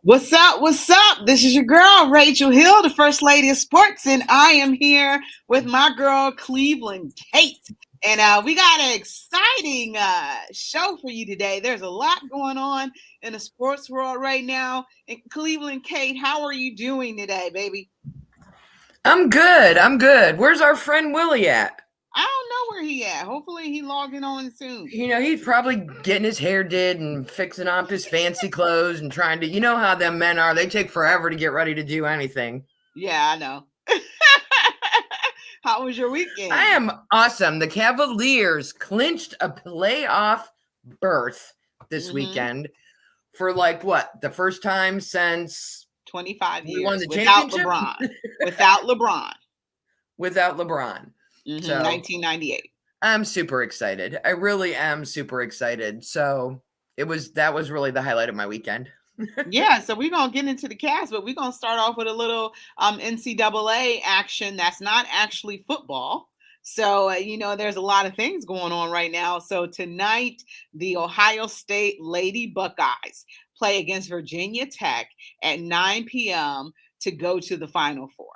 What's up? What's up? This is your girl, Rachel Hill, the First Lady of Sports, and I am here with my girl, Cleveland Kate. And we got an exciting show for you today. There's a lot going on in the sports world right now. And Cleveland Kate, how are you doing today, baby? I'm good. I'm good. Where's our friend Willie at? I don't know where he at. Hopefully he logging on soon. He's probably getting his hair did and fixing up his fancy clothes and trying to, how them men are. They take forever to get ready to do anything. Yeah, I know. How was your weekend? I am awesome. The Cavaliers clinched a playoff berth this weekend for the first time since 25 years. we won the without championship? LeBron. Without LeBron. Without LeBron. So 1998. I'm super excited. I really am super excited. So that was really the highlight of my weekend. Yeah, so we're gonna get into the cast, but we're gonna start off with a little NCAA action that's not actually football. So there's a lot of things going on right now. So tonight, the Ohio State Lady Buckeyes play against Virginia Tech at 9 p.m. to go to the Final Four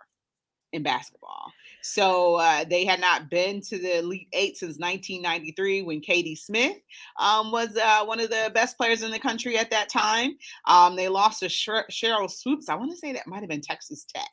in basketball. So they had not been to the Elite Eight since 1993 when Katie Smith was one of the best players in the country at that time. They lost to Cheryl Swoops. I want to say that might have been Texas Tech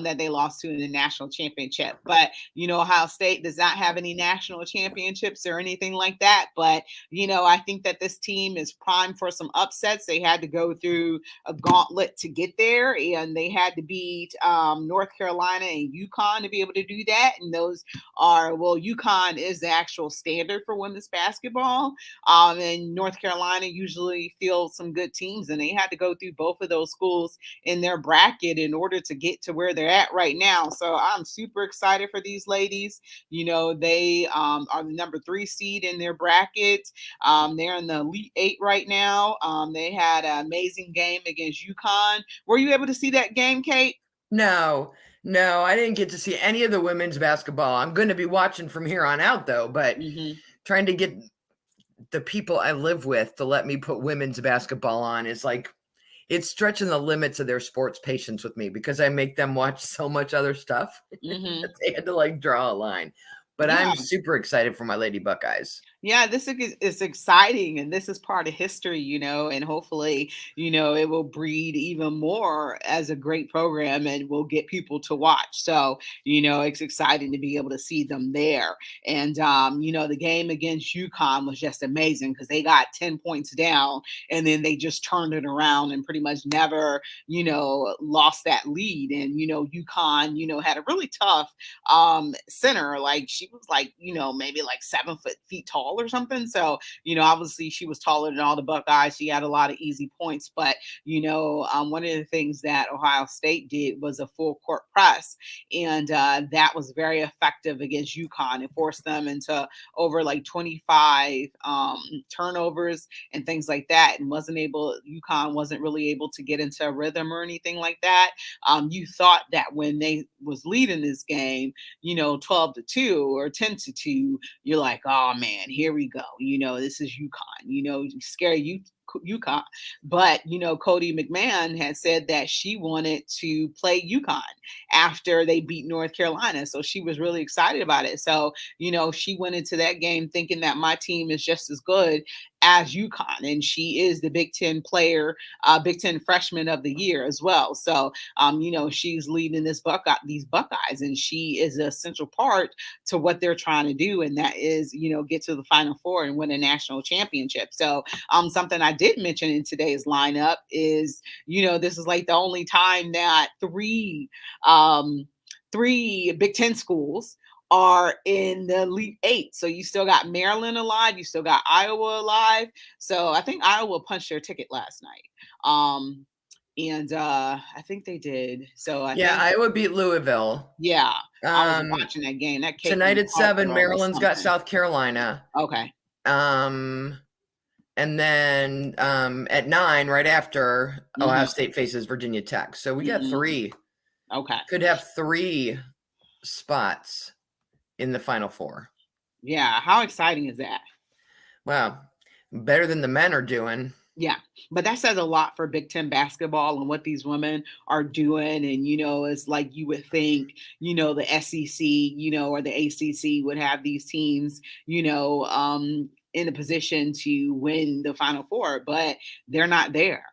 that they lost to in the national championship. But, Ohio State does not have any national championships or anything like that. But, I think that this team is primed for some upsets. They had to go through a gauntlet to get there, and they had to beat North Carolina and UConn to be able to do that. And those are, UConn is the actual standard for women's basketball. And North Carolina usually fields some good teams, and they had to go through both of those schools in their bracket in order to get to where they're at right now. So I'm super excited for these ladies. They are the number 3 seed in their bracket. They're in the Elite Eight right now. They had an amazing game against UConn. Were you able to see that game, Kate? No, I didn't get to see any of the women's basketball. I'm going to be watching from here on out, though, but trying to get the people I live with to let me put women's basketball on is it's stretching the limits of their sports patience with me because I make them watch so much other stuff. That they had to draw a line. But I'm super excited for my Lady Buckeyes. Yeah, this is exciting, and this is part of history, and hopefully, it will breed even more as a great program and will get people to watch. So, it's exciting to be able to see them there. And, the game against UConn was just amazing because they got 10 points down and then they just turned it around and pretty much never, lost that lead. And, UConn, had a really tough center. She was maybe 7 feet tall or something. So, obviously she was taller than all the Buckeyes. She had a lot of easy points. But, one of the things that Ohio State did was a full court press. And that was very effective against UConn. It forced them into over 25 turnovers and things like that. And UConn wasn't really able to get into a rhythm or anything like that. You thought that when they was leading this game, 12-2 or 10-2, you're like, oh man, here we go. This is UConn, scary UConn. But, Cody McMahon had said that she wanted to play UConn after they beat North Carolina. So she was really excited about it. So, she went into that game thinking that my team is just as good as UConn. And she is the Big Ten player, Big Ten freshman of the year as well. So, she's leading these Buckeyes, and she is an essential part to what they're trying to do. And that is, get to the Final Four and win a national championship. So, something I did mention in today's lineup is, this is the only time that three Big Ten schools are in the Elite Eight. So you still got Maryland alive. You still got Iowa alive. So I think Iowa punched their ticket last night. And I think they did. So Iowa beat Louisville. Yeah, I was watching that game. Tonight at 7, Maryland's got South Carolina. Okay. And then at 9, right after, Ohio State faces Virginia Tech. So we got 3. Okay. Could have 3 spots in the Final Four. Yeah. How exciting is that? Wow. Better than the men are doing. Yeah, but that says a lot for Big Ten basketball and what these women are doing. And, it's like you would think, the SEC, or the ACC would have these teams, in a position to win the Final Four, but they're not there.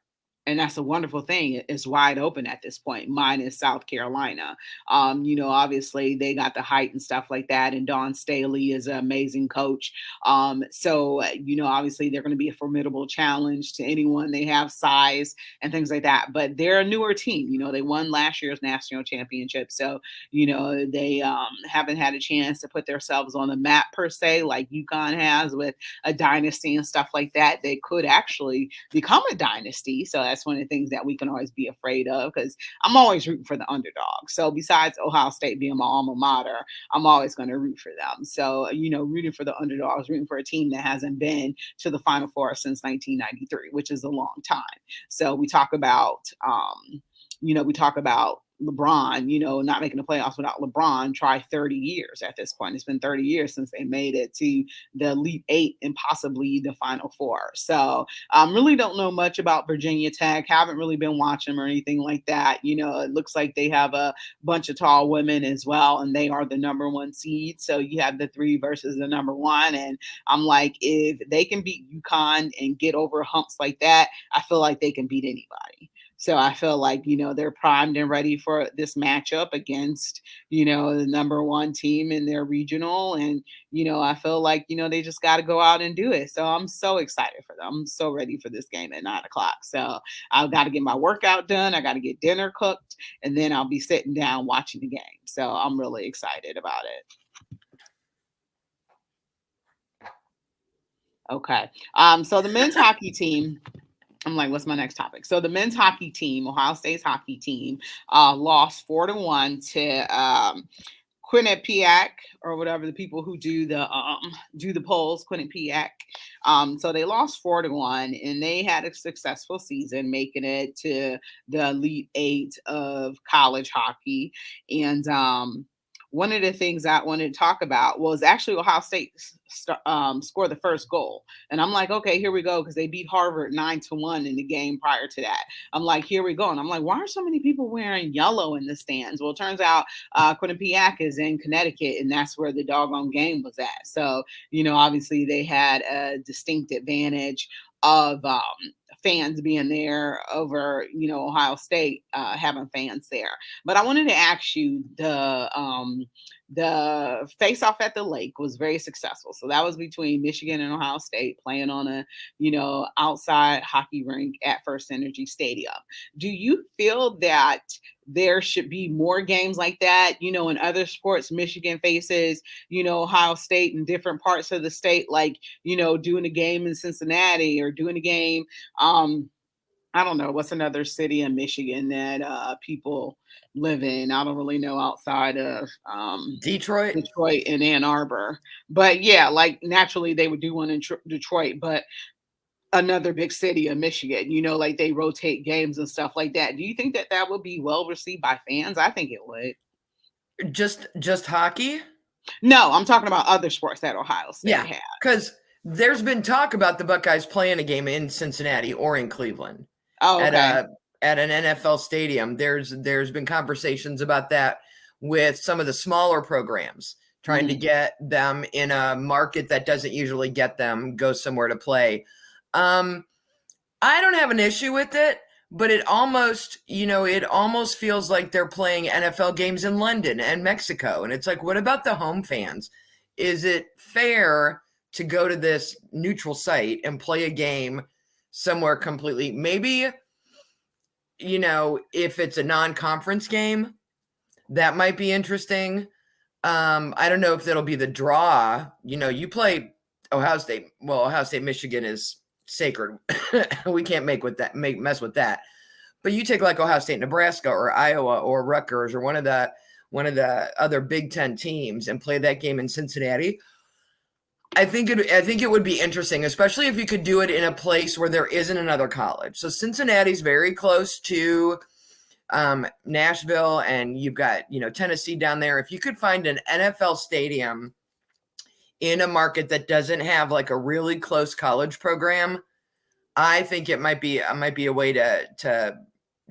And that's a wonderful thing. It's wide open at this point. Mine is South Carolina. Obviously they got the height and stuff like that. And Dawn Staley is an amazing coach. Obviously they're going to be a formidable challenge to anyone. They have size and things like that, but they're a newer team. They won last year's national championship. So, they haven't had a chance to put themselves on the map per se, like UConn has with a dynasty and stuff like that. They could actually become a dynasty. So that's one of the things that we can always be afraid of, because I'm always rooting for the underdog. So besides Ohio State being my alma mater, I'm always going to root for them. So, rooting for the underdogs, rooting for a team that hasn't been to the Final Four since 1993, which is a long time. So we talk about LeBron, not making the playoffs without LeBron, try 30 years at this point. It's been 30 years since they made it to the Elite Eight and possibly the Final Four. So really don't know much about Virginia Tech. Haven't really been watching them or anything like that. It looks like they have a bunch of tall women as well, and they are the number one seed. So you have the 3 versus the number 1. And I'm like, if they can beat UConn and get over humps like that, I feel like they can beat anybody. So I feel like, they're primed and ready for this matchup against, the number 1 team in their regional. And, I feel like, they just got to go out and do it. So I'm so excited for them. I'm so ready for this game at 9:00. So I've got to get my workout done. I got to get dinner cooked, and then I'll be sitting down watching the game. So I'm really excited about it. Okay. So the men's hockey team, I'm like, what's my next topic? So the men's hockey team, Ohio State's hockey team, lost 4-1 to Quinnipiac, or whatever, the people who do the polls, Quinnipiac. So they lost 4-1, and they had a successful season, making it to the Elite Eight of college hockey. And one of the things I wanted to talk about was actually Ohio State scored the first goal. And I'm like, okay, here we go, because they beat Harvard 9-1 in the game prior to that. I'm like, here we go. And I'm like, why are so many people wearing yellow in the stands? Well, it turns out Quinnipiac is in Connecticut, and that's where the doggone game was at. So, obviously they had a distinct advantage of fans being there over, Ohio State having fans there. But I wanted to ask you, the face-off at the lake was very successful. So that was between Michigan and Ohio State, playing on a, outside hockey rink at First Energy Stadium. Do you feel that there should be more games like that? In other sports, Michigan faces, Ohio State in different parts of the state, like, doing a game in Cincinnati, or doing a game, I don't know, what's another city in Michigan that people live in? I don't really know outside of Detroit. Detroit and Ann Arbor. But yeah, like naturally they would do one in Detroit, but another big city in Michigan, like they rotate games and stuff like that. Do you think that that would be well received by fans? I think it would. Just hockey? No, I'm talking about other sports that Ohio State has. Because there's been talk about the Buckeyes playing a game in Cincinnati or in Cleveland. Oh, okay. At an NFL stadium. There's been conversations about that with some of the smaller programs, trying to get them in a market that doesn't usually get them, go somewhere to play. I don't have an issue with it, but it almost feels like they're playing NFL games in London and Mexico. And it's like, what about the home fans? Is it fair to go to this neutral site and play a game somewhere completely? Maybe, if it's a non-conference game, that might be interesting. I don't know if that'll be the draw. You play Ohio State. Well, Ohio State, Michigan is sacred. We can't mess with that. But you take like Ohio State, Nebraska, or Iowa, or Rutgers, or one of the other Big Ten teams, and play that game in Cincinnati. I think it would be interesting, especially if you could do it in a place where there isn't another college. So Cincinnati's very close to Nashville, and you've got Tennessee down there. If you could find an NFL stadium in a market that doesn't have like a really close college program, I think it might be a way to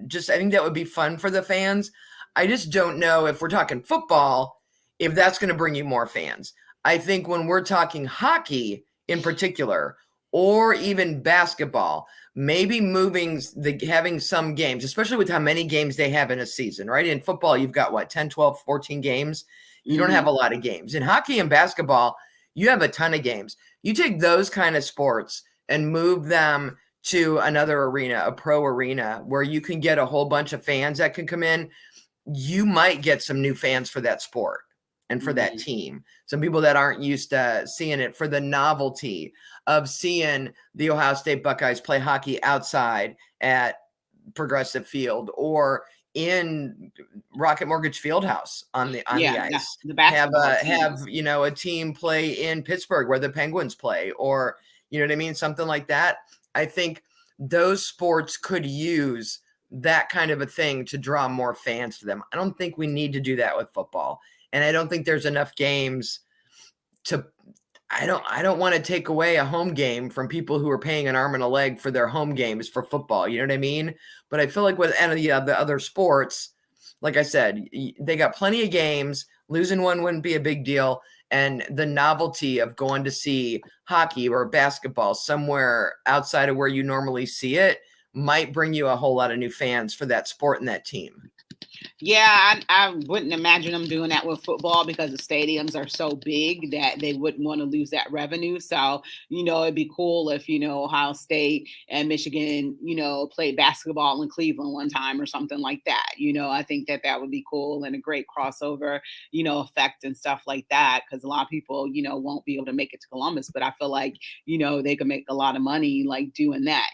just, I think that would be fun for the fans. I just don't know if we're talking football, if that's going to bring you more fans. I think when we're talking hockey in particular, or even basketball, maybe having some games, especially with how many games they have in a season, right? In football, you've got what, 10, 12, 14 games. You don't have a lot of games. In hockey and basketball, you have a ton of games. You take those kind of sports and move them to another arena, a pro arena, where you can get a whole bunch of fans that can come in, you might get some new fans for that sport and for that team. Some people that aren't used to seeing it, for the novelty of seeing the Ohio State Buckeyes play hockey outside at Progressive Field or in Rocket Mortgage Fieldhouse on the ice. The basketball have a team play in Pittsburgh where the Penguins play, or you know what I mean, something like that. I think those sports could use that kind of a thing to draw more fans to them. I don't think we need to do that with football. And I don't think there's enough games to, I don't want to take away a home game from people who are paying an arm and a leg for their home games for football. You know what I mean? But I feel like with any of the other sports, like I said, they got plenty of games. Losing one wouldn't be a big deal. And the novelty of going to see hockey or basketball somewhere outside of where you normally see it might bring you a whole lot of new fans for that sport and that team. Yeah, I wouldn't imagine them doing that with football because the stadiums are so big that they wouldn't want to lose that revenue. So, it'd be cool if, Ohio State and Michigan, played basketball in Cleveland one time or something like that. I think that would be cool and a great crossover, effect and stuff like that. Because a lot of people, won't be able to make it to Columbus, but I feel like, they could make a lot of money like doing that,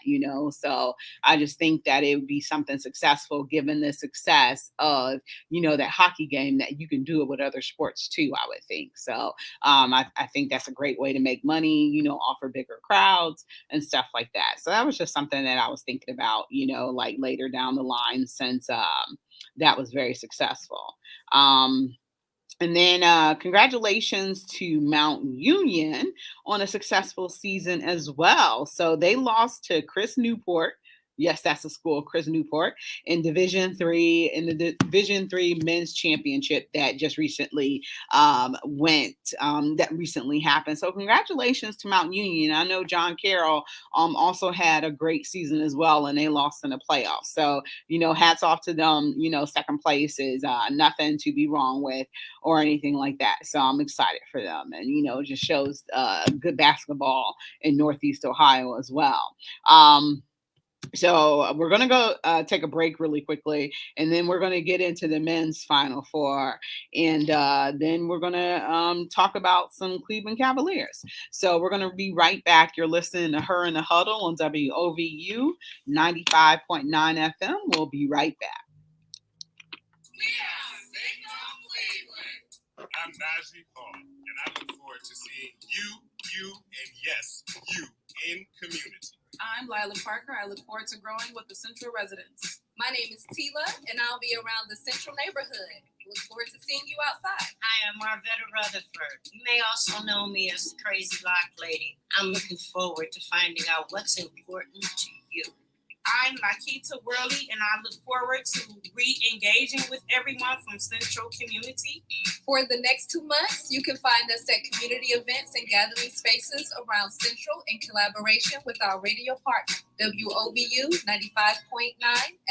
So I just think that it would be something successful given the success of that hockey game, that you can do it with other sports too, I would think. So I think that's a great way to make money, offer bigger crowds and stuff like that. So that was just something that I was thinking about, like later down the line, since that was very successful. And then congratulations to Mount Union on a successful season as well. So they lost to Chris Newport. Yes, that's a school, Chris Newport, in the Division Three Men's Championship that just recently that recently happened. So congratulations to Mount Union. I know John Carroll also had a great season as well, and they lost in the playoffs. So hats off to them. Second place is nothing to be wrong with or anything like that. So I'm excited for them, and it just shows good basketball in Northeast Ohio as well. So we're going to go take a break really quickly, and then we're going to get into the men's Final Four, and then we're going to talk about some Cleveland Cavaliers. So we're going to be right back. You're listening to Her in the Huddle on WOVU 95.9 FM. We'll be right back. I'm Najee Hall, and I look forward to seeing you, and yes, you in community. I'm Lila Parker. I look forward to growing with the Central residents. My name is Tila, and I'll be around the Central neighborhood. Look forward to seeing you outside. Hi, I'm Marvetta Rutherford. You may also know me as the Crazy Lock Lady. I'm looking forward to finding out what's important to you. I'm Lakita Worley, and I look forward to re-engaging with everyone from Central Community. For the next 2 months, you can find us at community events and gathering spaces around Central in collaboration with our radio partner, WOVU 95.9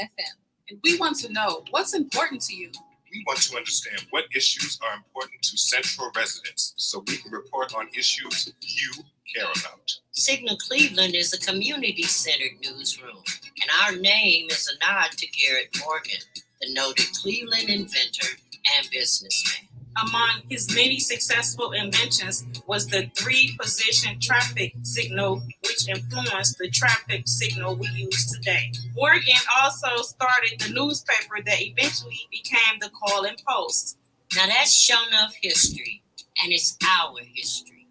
FM. And we want to know what's important to you. We want to understand what issues are important to Central residents so we can report on issues you care about. Signal Cleveland is a community-centered newsroom, and our name is a nod to Garrett Morgan, the noted Cleveland inventor and businessman. Among his many successful inventions was the 3-position traffic signal, which influenced the traffic signal we use today. Morgan also started the newspaper that eventually became the Call and Post. Now that's shown enough history, and it's our history.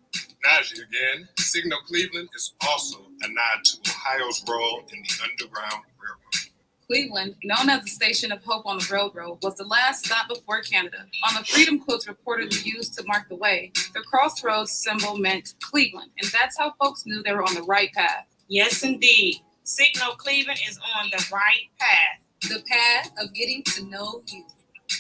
Najee again. Signal Cleveland is also a nod to Ohio's role in the Underground Railroad. Cleveland, known as the Station of Hope on the Railroad, was the last stop before Canada. On the freedom quotes reportedly used to mark the way, the crossroads symbol meant Cleveland, and that's how folks knew they were on the right path. Yes, indeed. Signal Cleveland is on the right path. The path of getting to know you.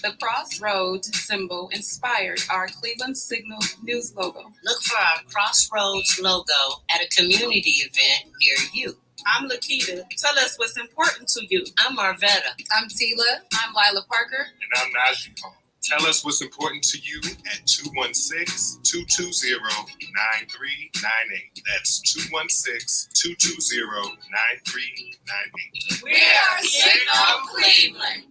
The crossroads symbol inspired our Cleveland Signal News logo. Look for our Crossroads logo at a community event near you. I'm Lakita. Tell us what's important to you. I'm Arvetta. I'm Tila. I'm Lila Parker. And I'm Najee Paul. Tell us what's important to you at 216-220-9398. That's 216-220-9398. We are Signal Cleveland.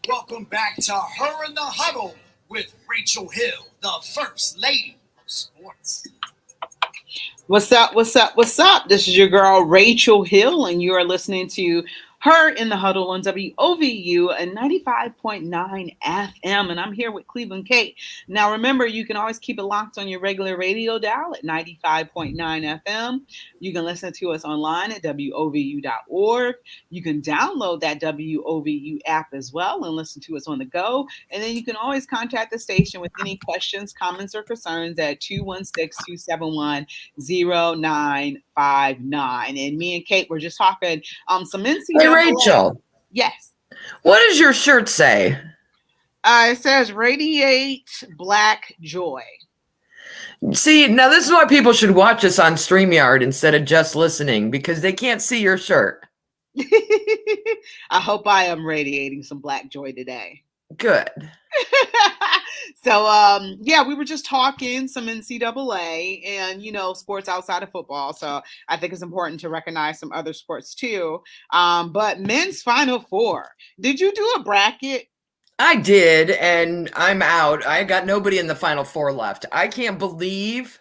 Welcome back to Her in the Huddle with Rachel Hill, the First Lady of Sports. What's up? What's up? What's up? This is your girl, Rachel Hill, and you are listening to Her in the Huddle on WOVU and 95.9 FM. And I'm here with Cleveland Kate. Now, remember, you can always keep it locked on your regular radio dial at 95.9 FM. You can listen to us online at WOVU.org. You can download that WOVU app as well and listen to us on the go. And then you can always contact the station with any questions, comments, or concerns at 216-271-0959. And me and Kate were just talking some NCAA. Hey, Rachel. Yes. What does your shirt say? It says radiate black joy. See, now this is why people should watch us on StreamYard instead of just listening, because they can't see your shirt. I hope I am radiating some black joy today. Good. So, yeah, we were just talking some NCAA and, sports outside of football. So I think it's important to recognize some other sports too. But men's Final Four. Did you do a bracket? I did, and I'm out. I got nobody in the Final Four left. I can't believe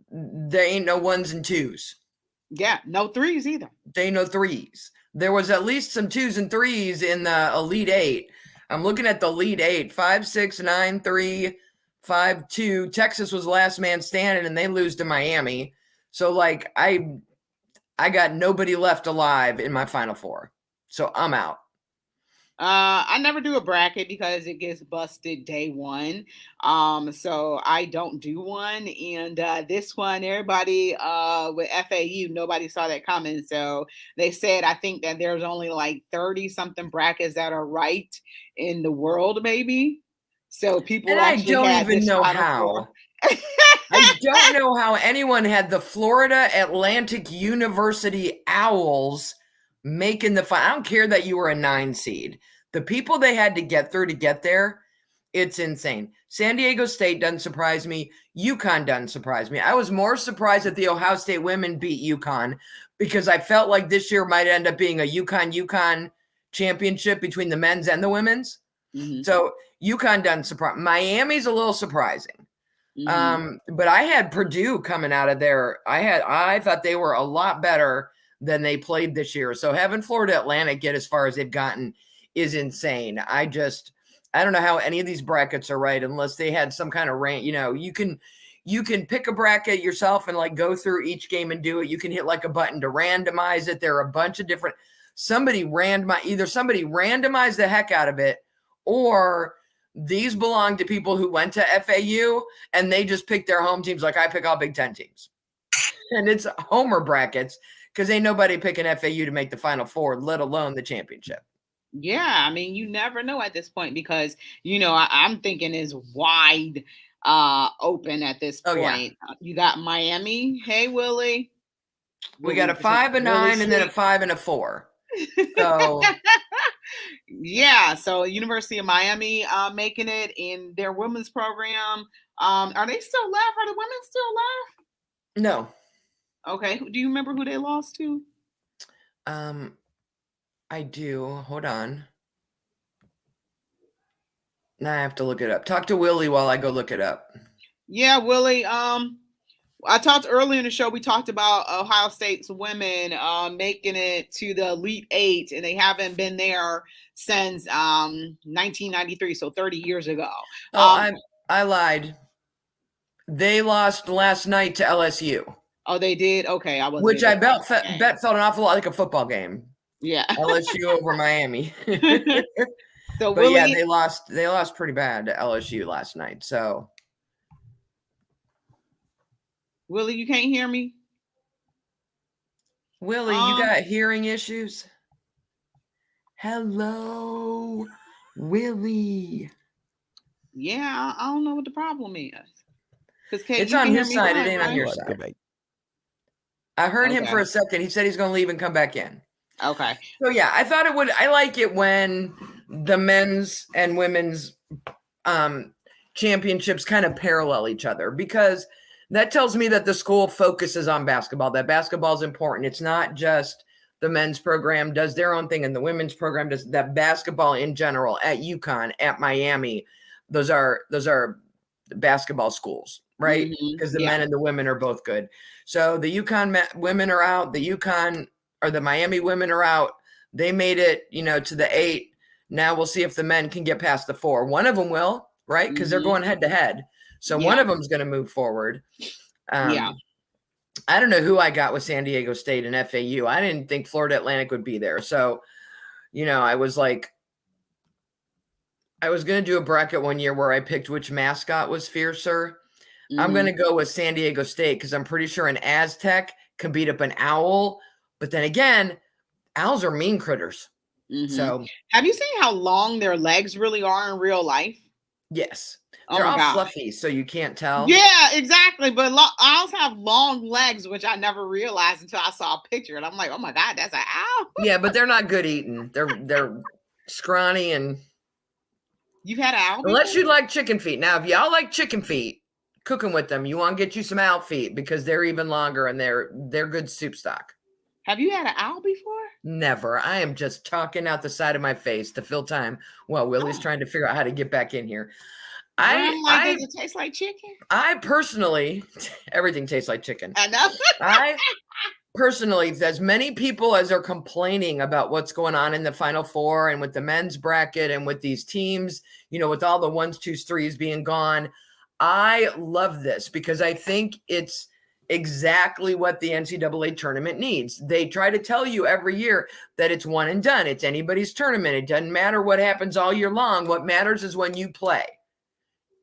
there ain't no ones and twos. Yeah, no threes either. There ain't no threes. There was at least some twos and threes in the Elite Eight. I'm looking at the Elite Eight, 5, 6, 9, 3, 5, 2. Texas was last man standing, and they lose to Miami. So, I got nobody left alive in my Final Four. So I'm out. I never do a bracket because it gets busted day one. So I don't do one. And this one, everybody with FAU, nobody saw that coming. So they said, I think that there's only like 30 something brackets that are right in the world, maybe. So people and I don't even know how. I don't know how anyone had the Florida Atlantic University Owls making the final. I don't care that you were a 9 seed. The people they had to get through to get there, it's insane. San Diego State doesn't surprise me. UConn doesn't surprise me. I was more surprised that the Ohio State women beat UConn because I felt like this year might end up being a UConn championship between the men's and the women's. Mm-hmm. So UConn doesn't surprise. Miami's a little surprising. Mm-hmm. But I had Purdue coming out of there. I thought they were a lot better than they played this year. So having Florida Atlantic get as far as they've gotten is insane. I don't know how any of these brackets are right unless they had some kind of rant. You can pick a bracket yourself and go through each game and do it. You can hit a button to randomize it. There are a bunch of different. Somebody randomized the heck out of it, or these belong to people who went to FAU and they just pick their home teams. Like I pick all Big Ten teams, and it's homer brackets because ain't nobody picking FAU to make the Final Four, let alone the championship. Yeah, I mean, you never know at this point because, I'm thinking is wide open at this point. Yeah. You got Miami. Hey, Willie. We got a 5 and 9 and then a 5 and a 4. So yeah, so University of Miami making it in their women's program. Are they still left? Are the women still left? No. Okay. Do you remember who they lost to? I do. Hold on. Now I have to look it up. Talk to Willie while I go look it up. Yeah, Willie. I talked earlier in the show. We talked about Ohio State's women making it to the Elite Eight, and they haven't been there since 1993, so 30 years ago. I lied. They lost last night to LSU. Oh, they did? Okay, I was. Which I bet felt an awful lot like a football game. Yeah. LSU over Miami. So But yeah, Willie, they lost pretty bad to LSU last night. So Willie, you can't hear me? Willie, you got hearing issues? Hello, Willie. Yeah, I don't know what the problem is. Because It's you on can hear his me side. It fine, ain't on right? your side. I heard him for Okay. a second. He said he's going to leave and come back in. Okay. So yeah, I like it when the men's and women's championships kind of parallel each other, because that tells me that the school focuses on basketball, that basketball is important. It's not just the men's program does their own thing and the women's program does that. Basketball in general at UConn, at Miami, those are basketball schools, right? Because the men and the women are both good. So the UConn women are out, the UConn or the Miami women are out. They made it, to the 8. Now we'll see if the men can get past the 4. One of them will, right? Because they're going head to head. So one of them is going to move forward. I don't know who I got with San Diego State and FAU. I didn't think Florida Atlantic would be there. So, I was like, I was going to do a bracket one year where I picked which mascot was fiercer. I'm going to go with San Diego State because I'm pretty sure an Aztec can beat up an owl. But then again, owls are mean critters. So have you seen how long their legs really are in real life? Yes. Oh They're my all God. fluffy, so you can't tell. Yeah, exactly. But owls have long legs, which I never realized until I saw a picture. And I'm like, oh my God, that's an owl. Yeah, but they're not good eating. They're scrawny and. You've had an owl before? Unless you like chicken feet. Now, if y'all like chicken feet, cooking with them, you want to get you some owl feet because they're even longer and they're good soup stock. Have you had an owl before? Never. I am just talking out the side of my face to fill time while Willie's trying to figure out how to get back in here. Does it taste like chicken? I personally, everything tastes like chicken. I know. I personally, as many people as are complaining about what's going on in the Final Four and with the men's bracket and with these teams, with all the 1s, 2s, 3s being gone, I love this because I think it's exactly what the NCAA tournament needs. They try to tell you every year that it's one and done. It's anybody's tournament. It doesn't matter what happens all year long. What matters is when you play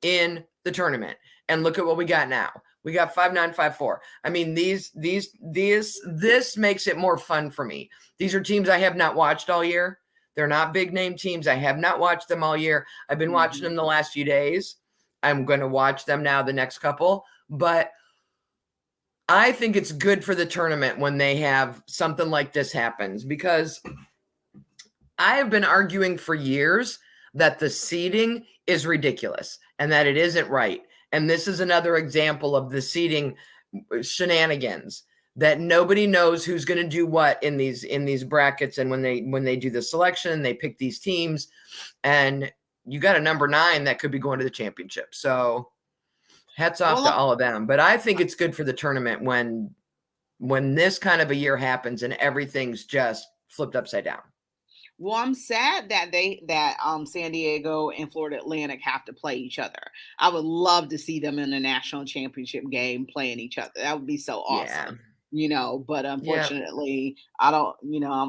in the tournament. And look at what we got now. We got 5-9, 5-4. I mean, this makes it more fun for me. These are teams I have not watched all year. They're not big name teams. I have not watched them all year. I've been watching them the last few days. I'm going to watch them now the next couple. But I think it's good for the tournament when they have something like this happens, because I have been arguing for years that the seeding is ridiculous and that it isn't right. And this is another example of the seeding shenanigans, that nobody knows who's going to do what in these brackets. And when they do the selection, they pick these teams, and you got a number 9 that could be going to the championship. So hats off to all of them. But I think it's good for the tournament when this kind of a year happens and everything's just flipped upside down. Well, I'm sad that San Diego and Florida Atlantic have to play each other. I would love to see them in a national championship game playing each other. That would be so awesome. But unfortunately, I don't,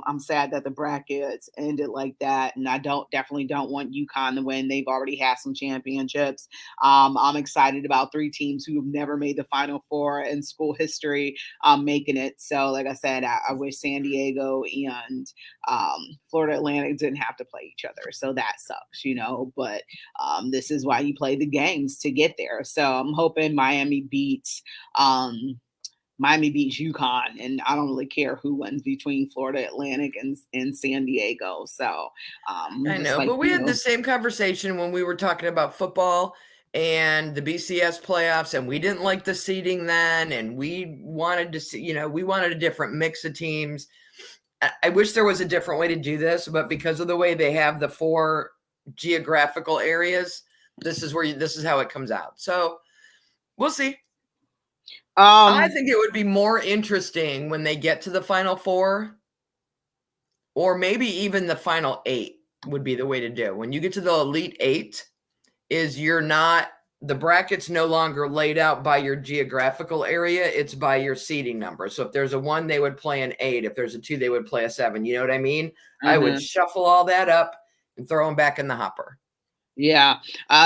I'm sad that the brackets ended like that. And I definitely don't want UConn to win. They've already had some championships. I'm excited about 3 teams who have never made the Final Four in school history making it. So like I said, I wish San Diego and Florida Atlantic didn't have to play each other. So that sucks, but this is why you play the games, to get there. So I'm hoping Miami beats UConn, and I don't really care who wins between Florida Atlantic and San Diego. So I know, but we had the same conversation when we were talking about football and the BCS playoffs, and we didn't like the seeding then, and we wanted to see, we wanted a different mix of teams. I wish there was a different way to do this, but because of the way they have the 4 geographical areas, this is how it comes out. So we'll see. I think it would be more interesting when they get to the Final Four, or maybe even the Final 8 would be the way to do. When you get to the Elite 8, the bracket's no longer laid out by your geographical area, it's by your seeding number. So if there's a 1, they would play an 8. If there's a 2, they would play a 7. You know what I mean? I would shuffle all that up, and throw them back in the hopper. Yeah.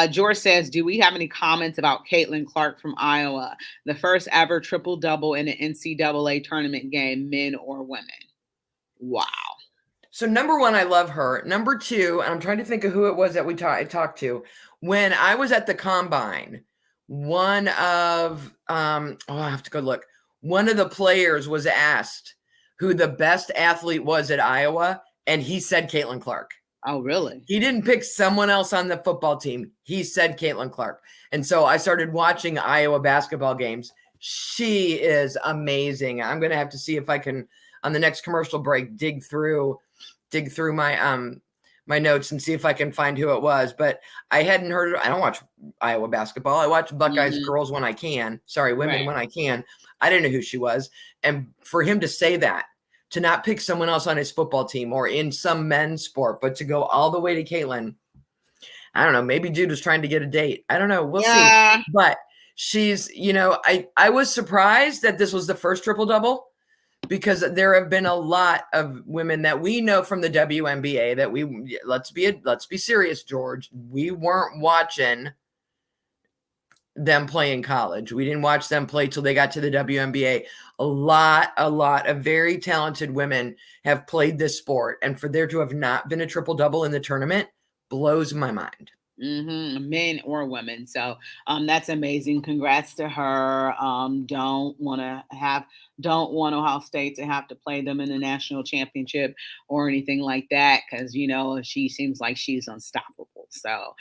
George says, do we have any comments about Caitlin Clark from Iowa? The first ever triple-double in an NCAA tournament game, men or women. Wow. So number one, I love her. Number two, and I'm trying to think of who it was that I talked to. When I was at the combine, one of, I have to go look. One of the players was asked who the best athlete was at Iowa, and he said Caitlin Clark. Oh, really? He didn't pick someone else on the football team. He said Caitlin Clark. And so I started watching Iowa basketball games. She is amazing. I'm going to have to see if I can, on the next commercial break, dig through my my notes and see if I can find who it was. But I hadn't heard. I don't watch Iowa basketball. I watch Buckeyes girls when I can. Sorry, women when I can. I didn't know who she was. And for him to say that, to not pick someone else on his football team or in some men's sport, but to go all the way to Caitlin, I don't know. Maybe dude was trying to get a date. I don't know. We'll see. But she's, I was surprised that this was the first triple-double, because there have been a lot of women that we know from the WNBA that let's be serious, George. We weren't watching them play in college. We didn't watch them play till they got to the WNBA. A lot of very talented women have played this sport, and for there to have not been a triple-double in the tournament blows my mind. Men or women. So that's amazing. Congrats to her. Don't want Ohio State to have to play them in the national championship or anything like that, because she seems like she's unstoppable. So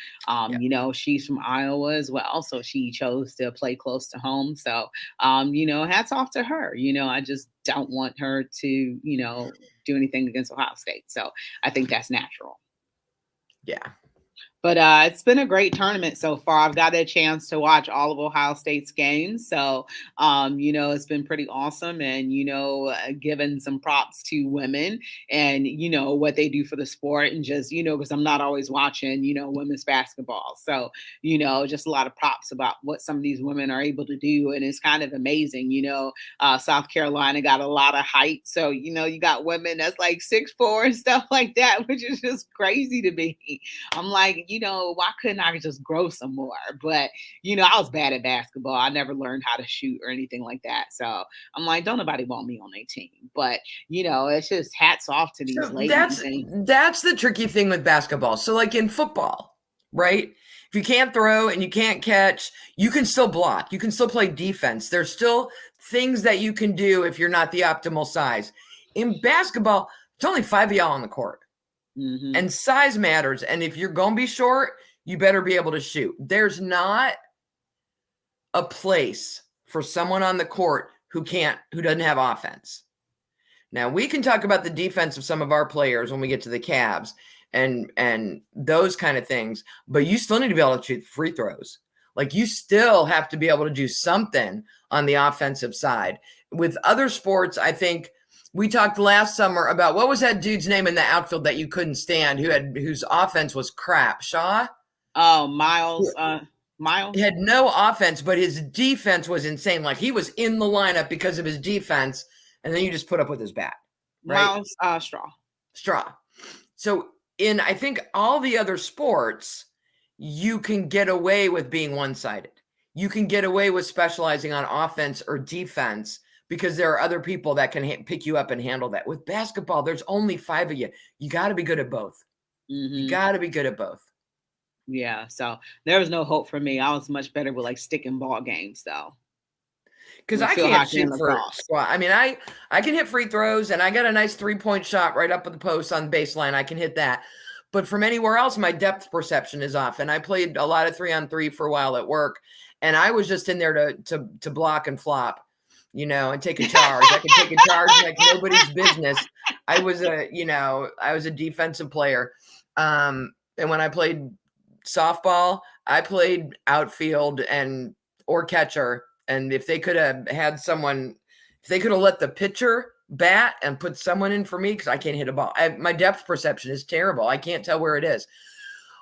she's from Iowa as well, so she chose to play close to home. So hats off to her. I just don't want her to do anything against Ohio State. So I think that's natural. Yeah. But it's been a great tournament so far. I've got a chance to watch all of Ohio State's games. So, it's been pretty awesome. And, giving some props to women and, what they do for the sport. And just, because I'm not always watching, women's basketball. So, just a lot of props about what some of these women are able to do. And it's kind of amazing. South Carolina got a lot of height. So, you got women that's like 6'4" and stuff like that, which is just crazy to me. I'm like, why couldn't I just grow some more? But, I was bad at basketball. I never learned how to shoot or anything like that. So I'm like, don't nobody want me on their team. But, it's just hats off to these ladies. That's the tricky thing with basketball. So like in football, right? If you can't throw and you can't catch, you can still block. You can still play defense. There's still things that you can do if you're not the optimal size. In basketball, it's only 5 of y'all on the court. And size matters. And if you're going to be short, you better be able to shoot. There's not a place for someone on the court who doesn't have offense. Now, we can talk about the defense of some of our players when we get to the Cavs and those kind of things, but you still need to be able to shoot free throws. Like, you still have to be able to do something on the offensive side. With other sports, I think we talked last summer about, what was that dude's name in the outfield that you couldn't stand, whose offense was crap? Shaw? Oh, Miles. He had no offense, but his defense was insane. Like, he was in the lineup because of his defense, and then you just put up with his bat. Right? Miles Straw. So in, I think, all the other sports, you can get away with being one-sided. You can get away with specializing on offense or defense, because there are other people that can pick you up and handle that. With basketball, there's only 5 of you. You got to be good at both. You got to be good at both. Yeah. So there was no hope for me. I was much better with like stick and ball games, though. Because I can't shoot for squat. I mean, I can hit free throws, and I got a nice 3-point shot right up at the post on the baseline. I can hit that. But from anywhere else, my depth perception is off. And I played a lot of 3-on-3 for a while at work, and I was just in there to block and flop. And take a charge. I could take a charge like nobody's business. I was a defensive player. And when I played softball, I played outfield or catcher. And if they could have had someone, if they could have let the pitcher bat and put someone in for me, because I can't hit a ball. My depth perception is terrible. I can't tell where it is.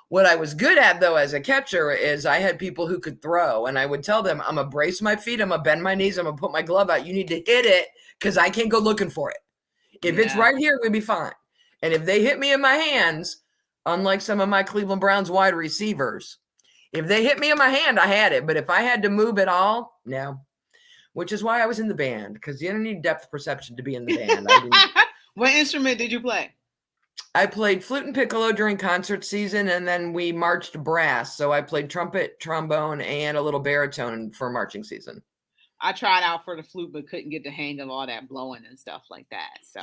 What I was good at, though, as a catcher is I had people who could throw, and I would tell them, I'm going to brace my feet, I'm going to bend my knees, I'm going to put my glove out. You need to hit it because I can't go looking for it. If it's right here, we'd be fine. And if they hit me in my hands, unlike some of my Cleveland Browns wide receivers. If they hit me in my hand, I had it. But if I had to move at all, no. Which is why I was in the band, because you don't need depth perception to be in the band. What instrument did you play? I played flute and piccolo during concert season, and then we marched brass. So I played trumpet, trombone, and a little baritone for marching season. I tried out for the flute, but couldn't get the hang of all that blowing and stuff like that. So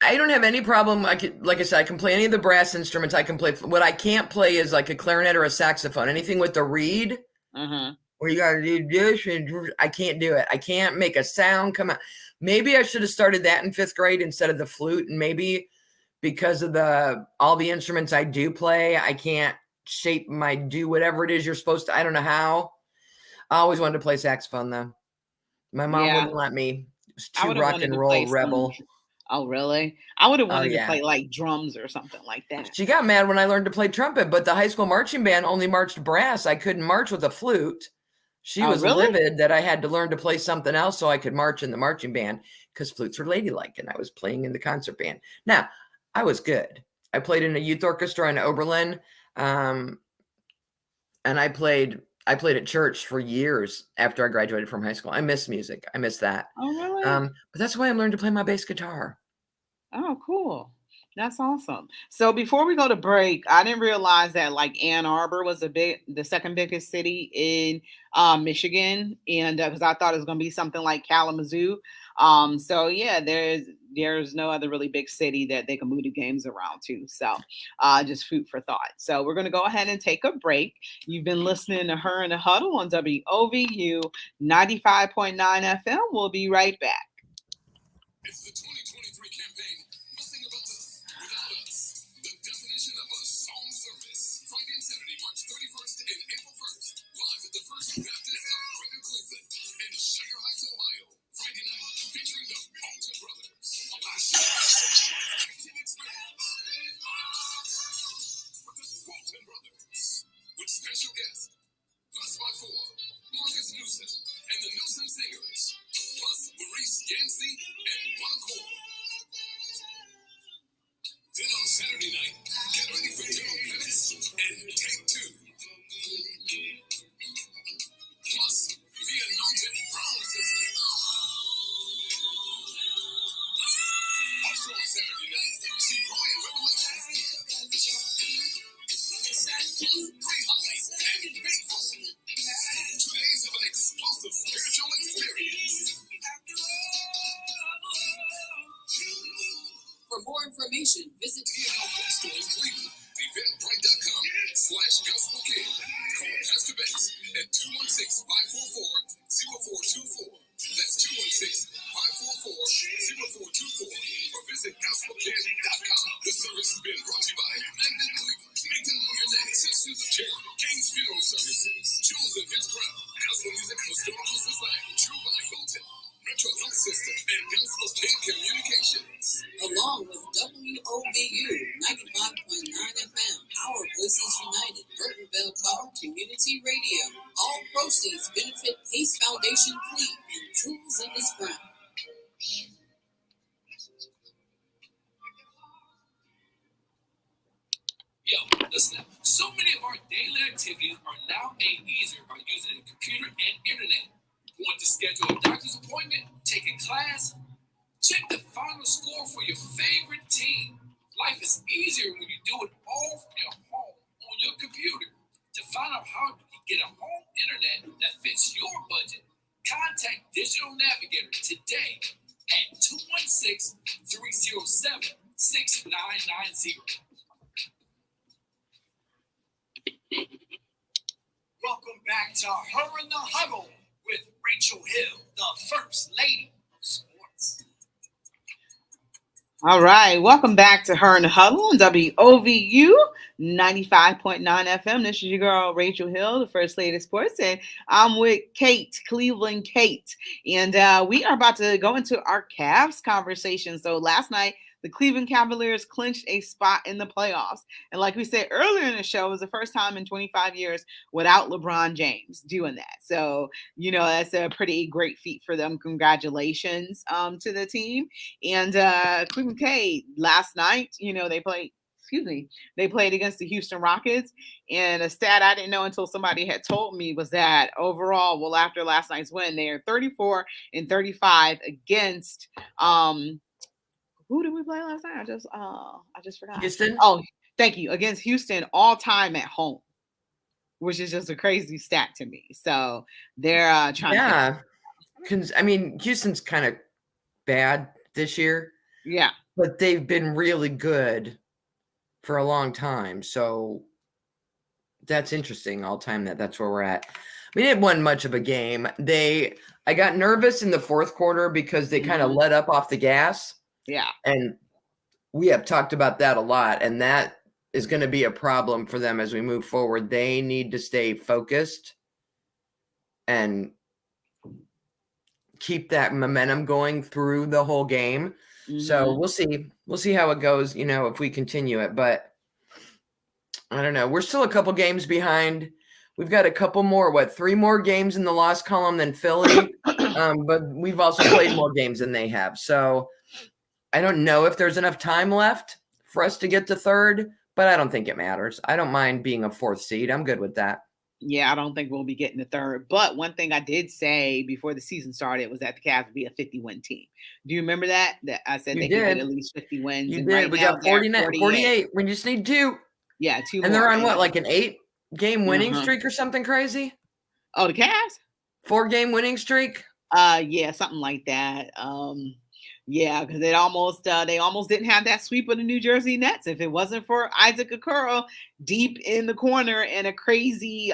I don't have any problem. Like I said, I can play any of the brass instruments. I can play. What I can't play is like a clarinet or a saxophone. Anything with the reed, where you got to do this, and I can't do it. I can't make a sound come out. Maybe I should have started that in 5th grade instead of the flute, and maybe because of all the instruments I do play, I can't do whatever it is you're supposed to. I don't know how. I always wanted to play saxophone though. My mom wouldn't let me. It was too rock and roll rebel. Oh, really? I would have wanted to play like drums or something like that. She got mad when I learned to play trumpet, but the high school marching band only marched brass. I couldn't march with a flute. She was livid that I had to learn to play something else so I could march in the marching band, because flutes are ladylike, and I was playing in the concert band. Now, I was good. I played in a youth orchestra in Oberlin, and I played at church for years after I graduated from high school. I miss music. I miss that. Oh, really? But that's why I learned to play my bass guitar. Oh, cool. That's awesome. So before we go to break, I didn't realize that like Ann Arbor was the second biggest city in Michigan, and because I thought it was going to be something like Kalamazoo. So yeah, there's no other really big city that they can move the games around to. So just food for thought. So we're going to go ahead and take a break. You've been listening to Her in the Huddle on WOVU 95.9 FM. We'll be right back. It's the 2023 campaign, Nothing About Us Without Us. The definition of a song service. Friday and Saturday, March 31st and April 1st. Live at the First Baptist of Greater Cleveland in Sugar Heights, Ohio. Friday night, featuring the Bolton Brothers. A last acting experience. With the Bolton Brothers. With special guests, Plus by 4, Marcus Newson, and the Newson Singers. Plus Maurice Yancey and One Cole. Then on Saturday night, get ready for General Pettis and Take Two. Plus, the Anointed Brown Sisters. Also on Saturday night, see Roy and Revelation. Pre-highlight and big fun. 2 days of an explosive spiritual experience. For more information, visit P&L Bookstore in Cleveland. Eventbrite.com/gospelkid. Call Pastor Banks at 216-544-0424. That's 216-544-0424. Or visit gospelkid.com. The service has been brought to you by Magnet Cleveland, Make Them Know Your Name, Sisters of Charity, King's Funeral Services, Jewels of His Crown, Gospel Music Historical Society, True by Hilton, Metro Health System, and Gospel Kid Communications. along with WOVU 95.9 FM, Our Voices United, Burton Bell Car Community Radio. All proceeds benefit Pace Foundation Fleet and Jewels in His Crown. Yo, listen up. So many of our daily activities are now made easier by using the computer and internet. Want to schedule a doctor's appointment, take a class, check the final score for your favorite team. Life is easier when you do it all from your home on your computer. To find out how you can get a home internet that fits your budget, contact Digital Navigator today at 216-307-6990. Welcome back to Her in the Huddle with Rachel Hill, the First Lady of Sports. All right, welcome back to Her in the Huddle on WOVU 95.9 FM. This is your girl, Rachel Hill, the First Lady of Sports, and I'm with Kate, Cleveland Kate. And we are about to go into our Cavs conversation. So last night, the Cleveland Cavaliers clinched a spot in the playoffs. And like we said earlier in the show, it was the first time in 25 years without LeBron James doing that. So, that's a pretty great feat for them. Congratulations to the team. And Cleveland K last night, they played excuse me, they played against the Houston Rockets. And a stat I didn't know until somebody had told me was that overall, well, after last night's win, they are 34-35 against who did we play last night? I just forgot. Houston. Oh, thank you. Against Houston all time at home, which is just a crazy stat to me. So they're trying to I mean, Houston's kind of bad this year. Yeah. But they've been really good for a long time. So that's interesting all time that's where we're at. We didn't win much of a game. I got nervous in the fourth quarter because they kind of let up off the gas. Yeah. And we have talked about that a lot. And that is going to be a problem for them as we move forward. They need to stay focused and keep that momentum going through the whole game. So we'll see how it goes, if we continue it, but I don't know. We're still a couple games behind. We've got a couple more, 3 more games in the loss column than Philly. But we've also played more games than they have. So I don't know if there's enough time left for us to get to third, but I don't think it matters. I don't mind being a 4th seed. I'm good with that. Yeah, I don't think we'll be getting the third. But one thing I did say before the season started was that the Cavs would be a 50-win team. Do you remember that? That I said they could get at least 50 wins. You did. Right, we got 48. We just need 2. Yeah, 2 and more. They're on what, like an 8-game winning streak or something crazy? Oh, the Cavs? 4-game winning streak? Yeah, something like that. Yeah, because they almost didn't have that sweep of the New Jersey Nets if it wasn't for Isaac Okoro deep in the corner and a crazy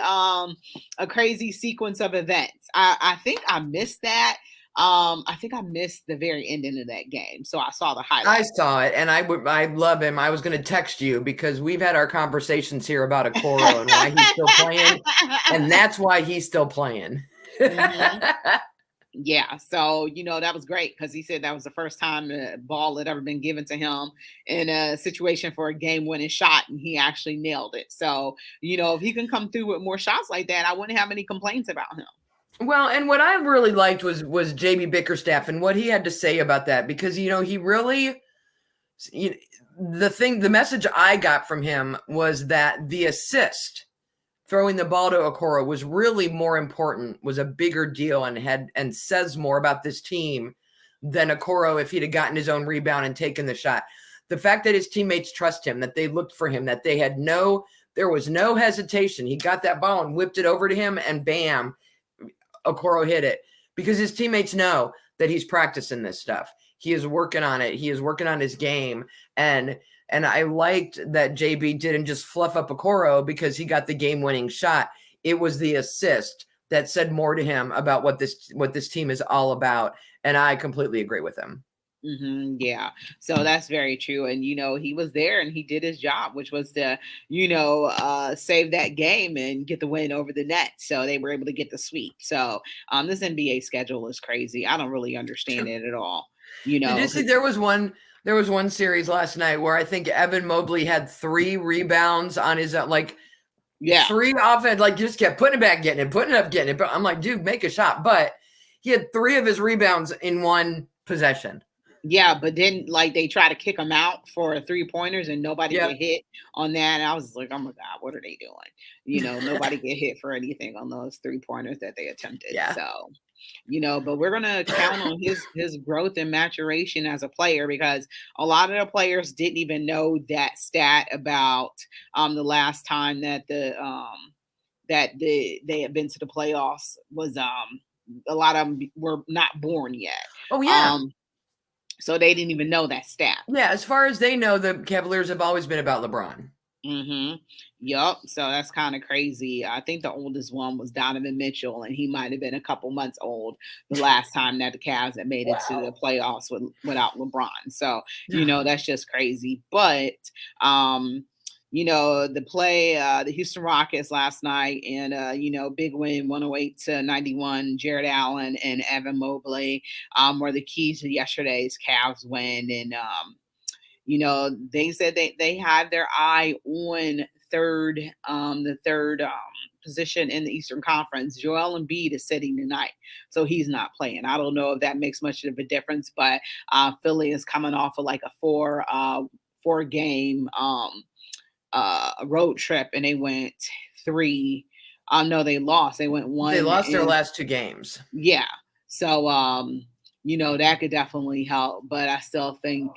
sequence of events. I think I missed that. I think I missed the very ending of that game, so I saw the highlights. I saw it, and I love him. I was going to text you because we've had our conversations here about Okoro and why he's still playing, and that's why he's still playing. Yeah, so that was great because he said that was the first time a ball had ever been given to him in a situation for a game-winning shot, and he actually nailed it. So if he can come through with more shots like that, I wouldn't have any complaints about him. Well, and what I really liked was JB Bickerstaff and what he had to say about that, because he really, the message I got from him was that the assist, throwing the ball to Okoro, was really more important, was a bigger deal, and says more about this team than Okoro if he'd have gotten his own rebound and taken the shot. The fact that his teammates trust him, that they looked for him, that there was no hesitation. He got that ball and whipped it over to him, and bam, Okoro hit it, because his teammates know that he's practicing this stuff. He is working on it. He is working on his game. And I liked that JB didn't just fluff up Okoro because he got the game-winning shot. It was the assist that said more to him about what this team is all about. And I completely agree with him. Yeah, so that's very true. And he was there and he did his job, which was to save that game and get the win over the Nets. So they were able to get the sweep. So this NBA schedule is crazy. I don't really understand it at all. Did you see there was one series last night where I think Evan Mobley had 3 rebounds on his 3 offense, just kept putting it back, getting it. But I'm like, dude, make a shot. But he had 3 of his rebounds in one possession. Yeah, but then they try to kick him out for 3-pointers and nobody get hit on that. And I was like, oh my God, what are they doing? Nobody get hit for anything on those 3-pointers that they attempted. Yeah. So, but we're gonna count on his growth and maturation as a player, because a lot of the players didn't even know that stat about the last time that they had been to the playoffs was a lot of them were not born yet. Oh yeah. So they didn't even know that stat. Yeah, as far as they know, the Cavaliers have always been about LeBron. Yup. So that's kind of crazy. I think the oldest one was Donovan Mitchell, and he might have been a couple months old the last time that the Cavs had made it to the playoffs without LeBron. So, that's just crazy. But the Houston Rockets last night, and big win, 108-91. Jared Allen and Evan Mobley were the keys to yesterday's Cavs win. And they said they had their eye on the third position in the Eastern Conference. Joel Embiid is sitting tonight, so he's not playing. I don't know if that makes much of a difference, but Philly is coming off of a 4-game road trip, and they went 3. No, they lost. They went They 1 lost their and last 2 games. yeah. So that could definitely help. But I still think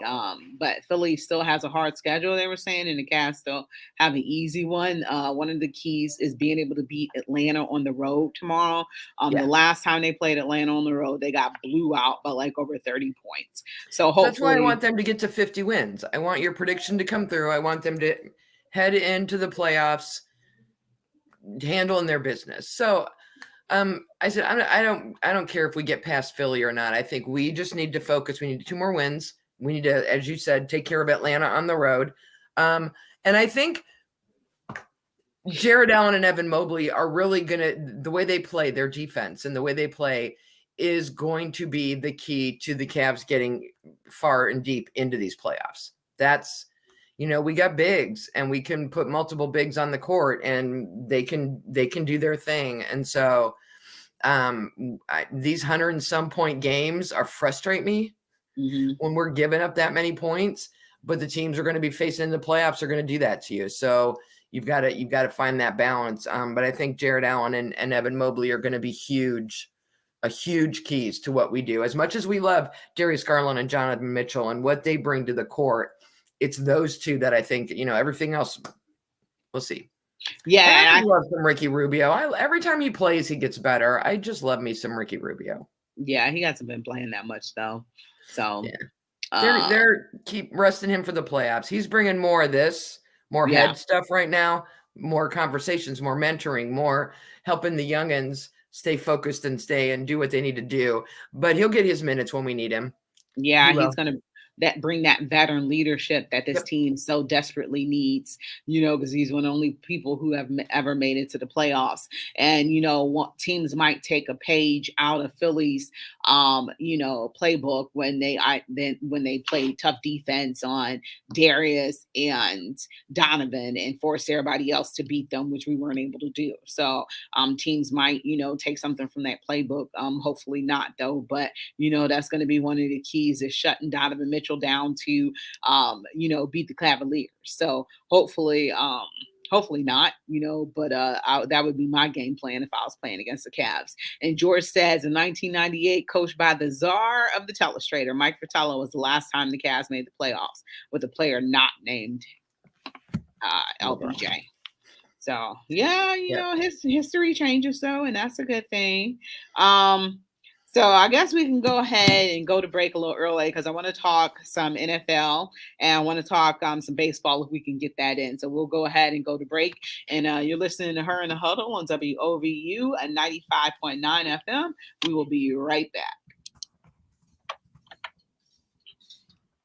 but Philly still has a hard schedule, they were saying, and the Cavs still have an easy one. One of the keys is being able to beat Atlanta on the road tomorrow. The last time they played Atlanta on the road, they got blew out by like over 30 points. So So that's why I want hopefully them to get to 50 wins. I want your prediction to come through. I want them to head into the playoffs handling their business. So I said I don't care if we get past Philly or not. I think we just need to focus. We need 2 more wins. We need to, as you said, take care of Atlanta on the road. And I think Jared Allen and Evan Mobley are really the way they play, their defense and the way they play is going to be the key to the Cavs getting far and deep into these playoffs. That's, we got bigs and we can put multiple bigs on the court and they can do their thing. And so these 100 and some point games frustrate me when we're giving up that many points, but the teams are going to be facing in the playoffs are going to do that to you. So you've got to find that balance. But I think Jared Allen and Evan Mobley are going to be huge keys to what we do. As much as we love Darius Garland and Jonathan Mitchell and what they bring to the court, it's those two that I think, everything else we'll see. Yeah, I love some Ricky Rubio. Every time he plays, he gets better. I just love me some Ricky Rubio. Yeah, he hasn't been playing that much though. So they're keep resting him for the playoffs. He's bringing more of this, more head stuff right now, more conversations, more mentoring, more helping the youngins stay focused and stay and do what they need to do. But he'll get his minutes when we need him. Yeah, he's going to bring that veteran leadership that this team so desperately needs, because he's one of the only people who have ever made it to the playoffs. And, teams might take a page out of Philly's, playbook when they play tough defense on Darius and Donovan and force everybody else to beat them, which we weren't able to do. So teams might, take something from that playbook. Hopefully not though, but that's going to be one of the keys is shutting Donovan Mitchell down to, beat the Cavaliers. So hopefully not, but that would be my game plan if I was playing against the Cavs. And George says in 1998, coached by the czar of the telestrator, Mike Fratello, was the last time the Cavs made the playoffs with a player not named LBJ. So his history changes though, and that's a good thing. So I guess we can go ahead and go to break a little early because I want to talk some NFL and I want to talk some baseball if we can get that in. So we'll go ahead and go to break. And you're listening to Her in the Huddle on WOVU at 95.9 FM. We will be right back.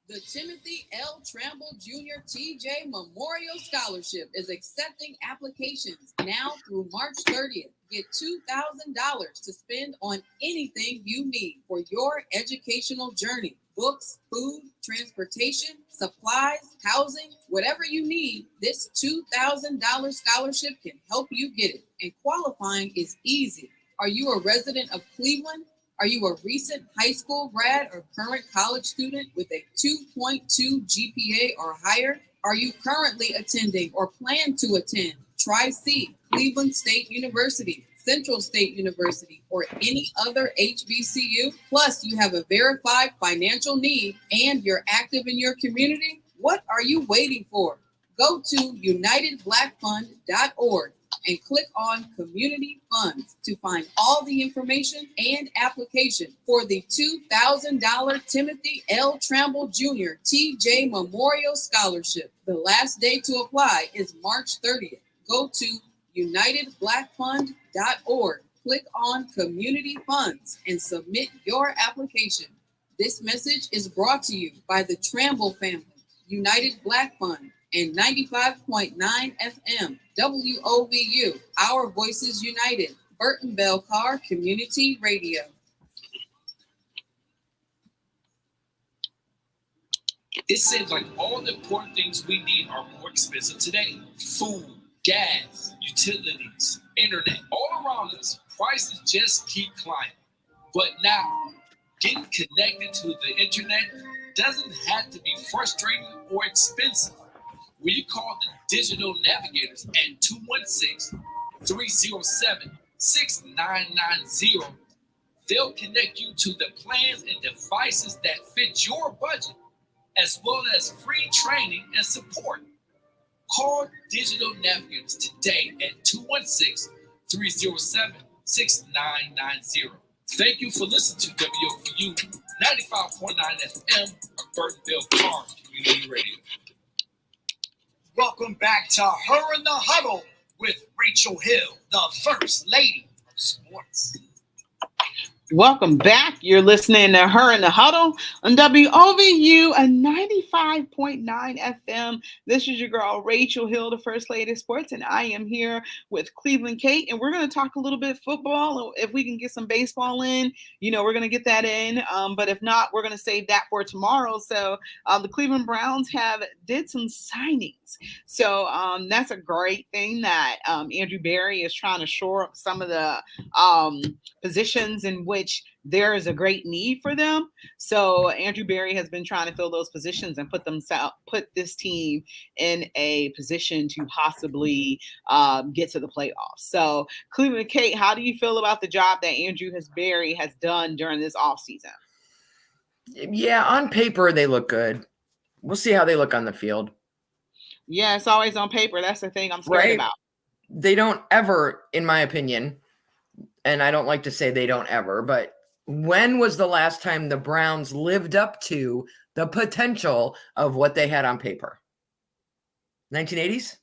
The Timothy L. Tramble Jr. TJ Memorial Scholarship is accepting applications now through March 30th. Get $2,000 to spend on anything you need for your educational journey. Books, food, transportation, supplies, housing, whatever you need, this $2,000 scholarship can help you get it. And qualifying is easy. Are you a resident of Cleveland? Are you a recent high school grad or current college student with a 2.2 GPA or higher? Are you currently attending or plan to attend Tri-C, Cleveland State University, Central State University, or any other HBCU? Plus, you have a verified financial need and you're active in your community? What are you waiting for? Go to UnitedBlackFund.org and click on Community Funds to find all the information and application for the $2,000 Timothy L. Tramble Jr. TJ Memorial Scholarship. The last day to apply is March 30th. Go to UnitedBlackFund.org, click on Community Funds, and submit your application. This message is brought to you by the Tramble family, United Black Fund, and 95.9 FM, WOVU, Our Voices United, Burton Bell Carr Community Radio. It seems like all the important things we need are more expensive today. Food, gas, utilities, internet, all around us, prices just keep climbing. But now, getting connected to the internet doesn't have to be frustrating or expensive. When you call the Digital Navigators at 216-307-6990, they'll connect you to the plans and devices that fit your budget, as well as free training and support. Call Digital Navigators today at 216-307-6990. Thank you for listening to WOVU 95.9 FM of Burtonville Park Community Radio. Welcome back to Her in the Huddle with Rachel Hill, the First Lady of Sports. Welcome back. You're listening to Her in the Huddle on WOVU, a 95.9 FM. This is your girl, Rachel Hill, the First Lady of Sports, and I am here with Cleveland Kate, and we're going to talk a little bit football. If we can get some baseball in, we're going to get that in, but if not, we're going to save that for tomorrow. So the Cleveland Browns did some signings. So that's a great thing that Andrew Berry is trying to shore up some of the positions in which there is a great need for them. So Andrew Berry has been trying to fill those positions and put this team in a position to possibly get to the playoffs. So Cleveland Kate, how do you feel about the job that Andrew Berry has done during this offseason? Yeah, on paper they look good. We'll see how they look on the field. Yeah, it's always on paper. That's the thing I'm scared about. They don't ever, in my opinion, and I don't like to say they don't ever, but when was the last time the Browns lived up to the potential of what they had on paper? 1980s?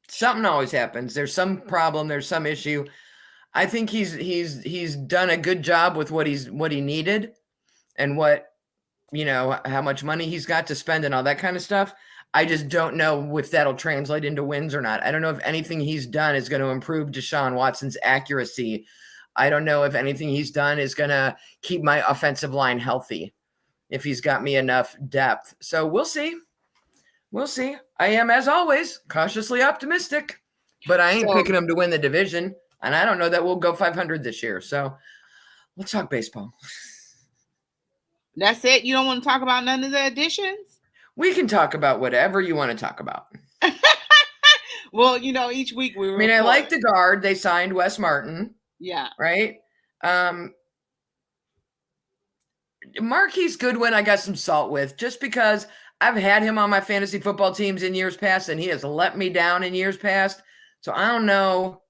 Something always happens. There's some problem. There's some issue. I think he's done a good job with what he needed and what, how much money he's got to spend and all that kind of stuff. I just don't know if that'll translate into wins or not. I don't know if anything he's done is going to improve Deshaun Watson's accuracy. I don't know if anything he's done is going to keep my offensive line healthy, if he's got me enough depth. So we'll see. We'll see. I am, as always, cautiously optimistic, but I ain't picking him to win the division, and I don't know that we'll go 500 this year. So let's talk baseball. That's it? You don't want to talk about none of the additions? We can talk about whatever you want to talk about. Well, each week we I like the guard. They signed Wes Martin. Yeah. Right? Marquise Goodwin, I got some salt with, just because I've had him on my fantasy football teams in years past, and he has let me down in years past. So I don't know.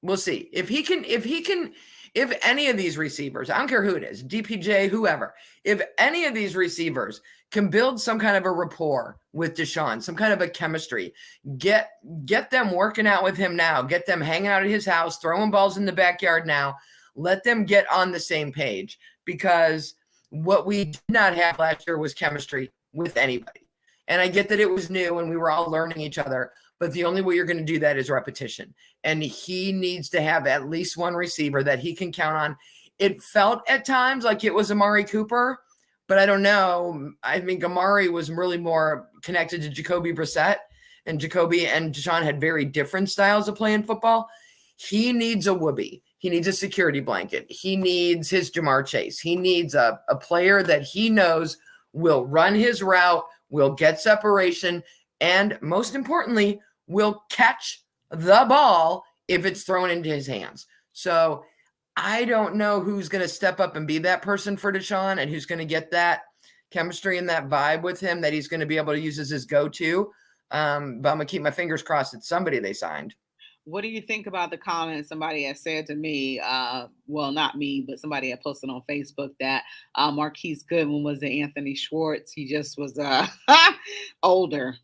We'll see. If any of these receivers, I don't care who it is, DPJ, whoever, if any of these receivers can build some kind of a rapport with Deshaun, some kind of a chemistry, get them working out with him now, get them hanging out at his house, throwing balls in the backyard now, let them get on the same page, because what we did not have last year was chemistry with anybody. And I get that it was new and we were all learning each other, but the only way you're going to do that is repetition. And he needs to have at least one receiver that he can count on. It felt at times like it was Amari Cooper, but I don't know. I think Amari was really more connected to Jacoby Brissett, and Jacoby and Deshaun had very different styles of playing football. He needs a whoopee. He needs a security blanket. He needs his Jamar Chase. He needs a player that he knows will run his route, will get separation, and most importantly, will catch the ball if it's thrown into his hands. So I don't know who's going to step up and be that person for Deshaun, and who's going to get that chemistry and that vibe with him that he's going to be able to use as his go-to. But I'm going to keep my fingers crossed it's somebody they signed. What do you think about the comment somebody has said to me? Well, not me, but somebody had posted on Facebook that Marquise Goodwin was the Anthony Schwartz. He just was older.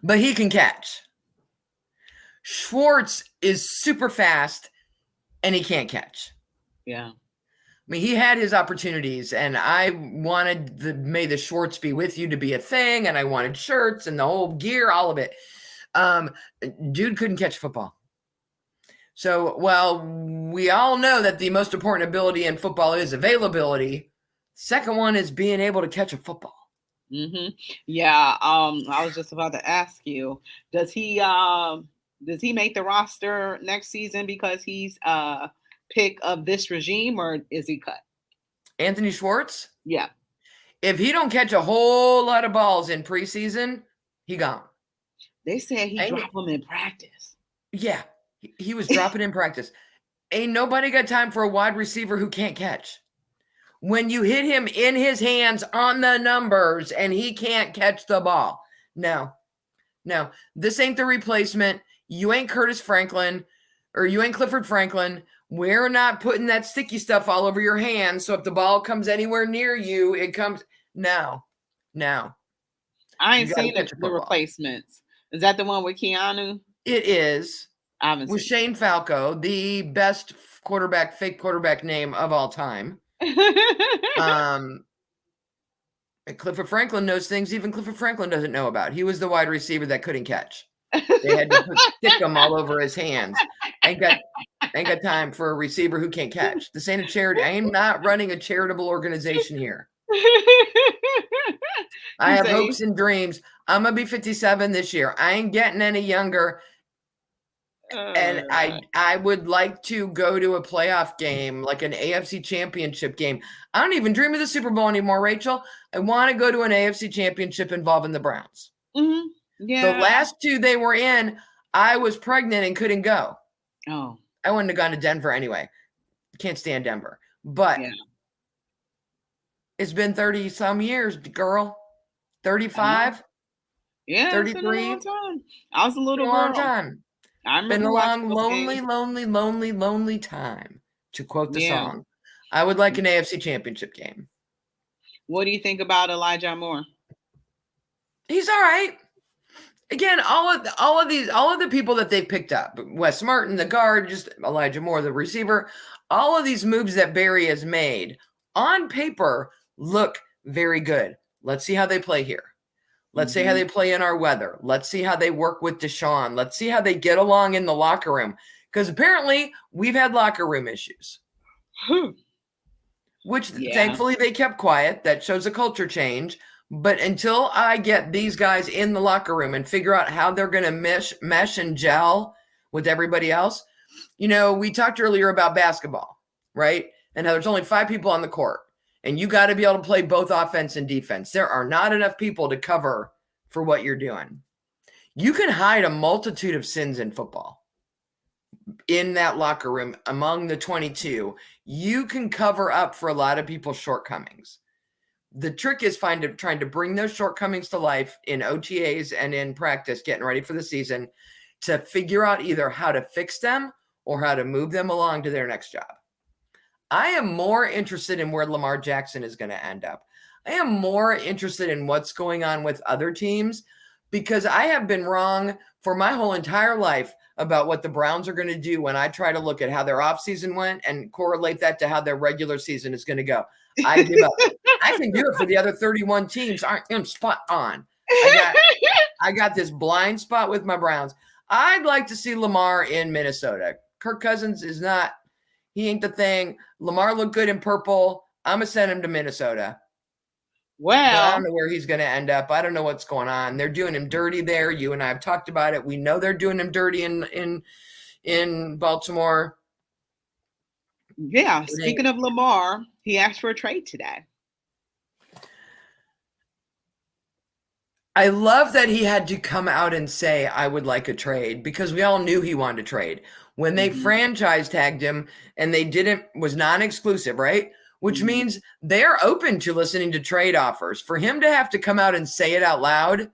But he can catch. Schwartz is super fast, and he can't catch. Yeah. I mean, he had his opportunities, and I wanted the May the Schwartz be with you to be a thing, and I wanted shirts and the whole gear, all of it. Dude couldn't catch football. So, well, we all know that the most important ability in football is availability. Second one is being able to catch a football. Mm-hmm. Yeah. I was just about to ask you, does he make the roster next season because he's pick of this regime, or is he cut? Anthony Schwartz? Yeah. If he don't catch a whole lot of balls in preseason, he gone. They said he dropped them in practice. Yeah, he was dropping in practice. Ain't nobody got time for a wide receiver who can't catch. When you hit him in his hands on the numbers and he can't catch the ball. No, this ain't the replacement. You ain't Curtis Franklin or you ain't Clifford Franklin. We're not putting that sticky stuff all over your hands. So if the ball comes anywhere near you, it comes. No. I ain't seen the replacements. Is that the one with Keanu? It is. I haven't with seen Shane Falco, the best fake quarterback name of all time. Clifford Franklin knows things even Clifford Franklin doesn't know about. He was the wide receiver that couldn't catch. They had to stick them all over his hands. Ain't got time for a receiver who can't catch. This ain't a charity. I am not running a charitable organization here. I have hopes and dreams. I'm gonna be 57 this year. I ain't getting any younger. And I would like to go to a playoff game, like an AFC championship game. I don't even dream of the Super Bowl anymore, Rachel. I want to go to an AFC championship involving the Browns. Mm-hmm. Yeah. The last two they were in, I was pregnant and couldn't go. Oh. I wouldn't have gone to Denver anyway. Can't stand Denver. But it's been 30 some years, girl. 35? Yeah, 33. It's been a long time. I was a little long girl. time. I remember been a long, lonely time, to quote the song. I would like an AFC championship game. What do you think about Elijah Moore? He's all right. Again, all of the people that they've picked up, Wes Martin, the guard, just Elijah Moore, the receiver, all of these moves that Barry has made on paper look very good. Let's see how they play here. Let's see how they play in our weather. Let's see how they work with Deshaun. Let's see how they get along in the locker room. Because apparently we've had locker room issues. Which thankfully they kept quiet. That shows a culture change. But until I get these guys in the locker room and figure out how they're going to mesh and gel with everybody else. You know, we talked earlier about basketball, right? And how there's only 5 people on the court. And you got to be able to play both offense and defense. There are not enough people to cover for what you're doing. You can hide a multitude of sins in football. In that locker room, among the 22, you can cover up for a lot of people's shortcomings. The trick is trying to bring those shortcomings to life in OTAs and in practice, getting ready for the season, to figure out either how to fix them or how to move them along to their next job. I am more interested in where Lamar Jackson is going to end up. I am more interested in what's going on with other teams because I have been wrong for my whole entire life about what the Browns are going to do when I try to look at how their offseason went and correlate that to how their regular season is going to go. I give up. I can do it for the other 31 teams. I'm spot on. I got this blind spot with my Browns. I'd like to see Lamar in Minnesota. Kirk Cousins is not. He ain't the thing. Lamar looked good in purple. I'm going to send him to Minnesota. Well, I don't know where he's going to end up. I don't know what's going on. They're doing him dirty there. You and I have talked about it. We know they're doing him dirty in Baltimore. Yeah. Speaking of Lamar, he asked for a trade today. I love that he had to come out and say, I would like a trade, because we all knew he wanted to trade. When they franchise tagged him and was non-exclusive, right? Which means they're open to listening to trade offers. For him to have to come out and say it out loud,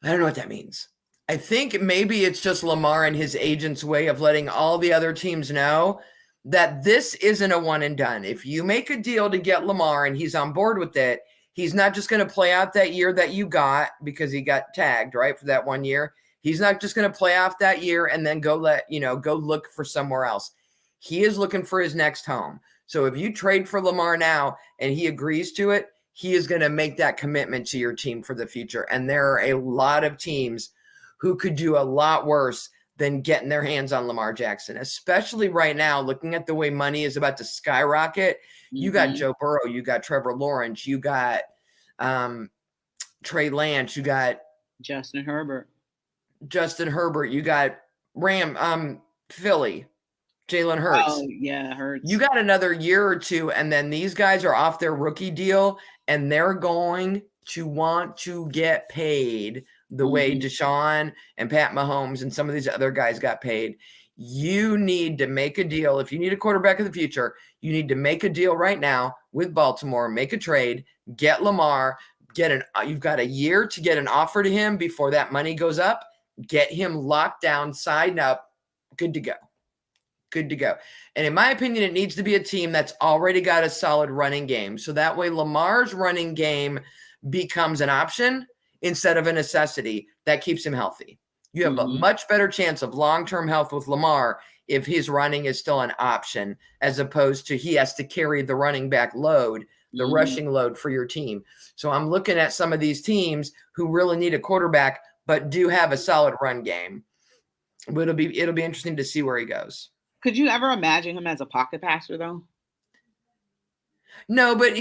I don't know what that means. I think maybe it's just Lamar and his agent's way of letting all the other teams know that this isn't a one and done. If you make a deal to get Lamar and he's on board with it, he's not just going to play out that year that you got because he got tagged, right, for that 1 year. He's not just going to play off that year and then go look for somewhere else. He is looking for his next home. So if you trade for Lamar now and he agrees to it, he is going to make that commitment to your team for the future. And there are a lot of teams who could do a lot worse than getting their hands on Lamar Jackson, especially right now, looking at the way money is about to skyrocket. You got Joe Burrow, you got Trevor Lawrence, you got Trey Lance, you got Justin Herbert, you got Philly. Jalen Hurts. Oh, yeah, Hurts. You got another year or two, and then these guys are off their rookie deal, and they're going to want to get paid the way Deshaun and Pat Mahomes and some of these other guys got paid. You need to make a deal. If you need a quarterback of the future, you need to make a deal right now with Baltimore, make a trade, get Lamar, you've got a year to get an offer to him before that money goes up, get him locked down, signed up, good to go. Good to go. And in my opinion, it needs to be a team that's already got a solid running game. So that way Lamar's running game becomes an option instead of a necessity. That keeps him healthy. You have a much better chance of long-term health with Lamar if his running is still an option, as opposed to he has to carry the running back load, the rushing load for your team. So I'm looking at some of these teams who really need a quarterback, but do have a solid run game. It'll be interesting to see where he goes. Could you ever imagine him as a pocket passer, though? No, but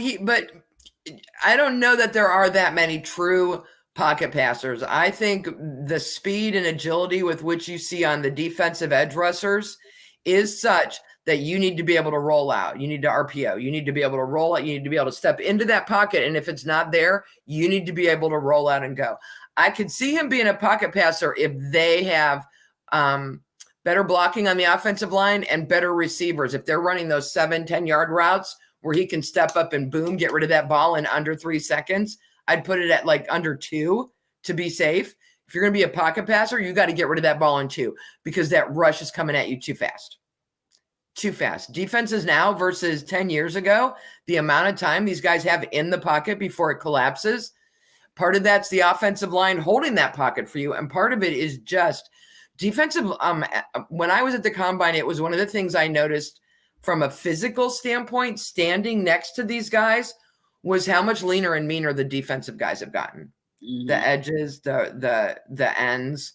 I don't know that there are that many true pocket passers. I think the speed and agility with which you see on the defensive edge rushers is such that you need to be able to roll out. You need to RPO. You need to be able to roll out. You need to be able to step into that pocket. And if it's not there, you need to be able to roll out and go. I could see him being a pocket passer if they have better blocking on the offensive line and better receivers. If they're running those 7-10 yard routes where he can step up and boom, get rid of that ball in under 3 seconds, I'd put it at like under 2 to be safe. If you're going to be a pocket passer, you got to get rid of that ball in 2 because that rush is coming at you too fast. Too fast. Defenses now versus 10 years ago, the amount of time these guys have in the pocket before it collapses, part of that's the offensive line holding that pocket for you. And part of it is just defensive. When I was at the combine, it was one of the things I noticed from a physical standpoint, standing next to these guys, was how much leaner and meaner the defensive guys have gotten. The edges, the ends,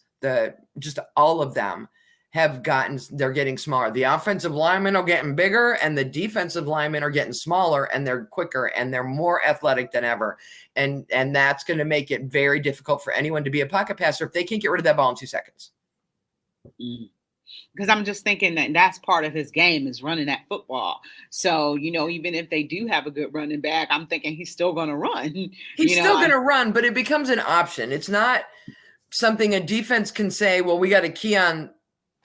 just all of them have gotten, they're getting smaller. The offensive linemen are getting bigger and the defensive linemen are getting smaller, and they're quicker and they're more athletic than ever. And that's going to make it very difficult for anyone to be a pocket passer if they can't get rid of that ball in 2 seconds. Because I'm just thinking that that's part of his game is running that football. So, even if they do have a good running back, I'm thinking he's still going to run. He's still going to run, but it becomes an option. It's not something a defense can say, well, we got to key on